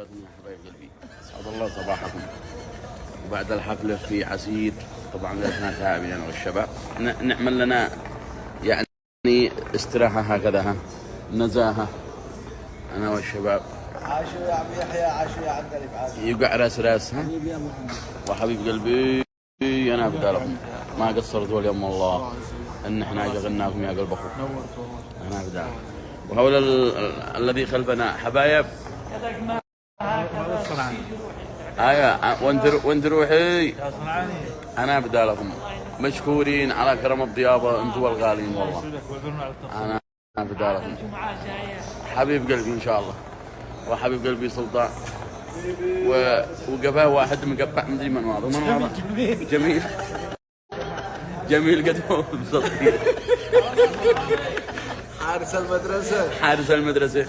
يا حبايب قلبي، اسعد الله صباحكم. وبعد الحفله في عسير، طبعا لسنا تعبين انا والشباب، نعمل لنا يعني استراحه هكذا، ها نزاهه انا والشباب. عاشوا يا عم يحيى، عاشوا يا عم قلب، عاشوا يقع راس ها حبيبي يا محمد وحبيب قلبي. انا بدالكم ما قصرتوا اليوم والله، ان احنا شغلناكم يا قلب اخوك. انا بدالكم. وهؤلاء الذي خلفنا حبايب. ايوه وانت روحي. انا بدالكم مشكورين على كرم الضيافه، انتم الغاليين والله. انا بدالكم حبيب قلبي ان شاء الله، وحبيب قلبي سلطان وقفاه واحد مقبع مدري من واضح جميل جميل قد هو بصدقي. حارس المدرسه حارس المدرسه.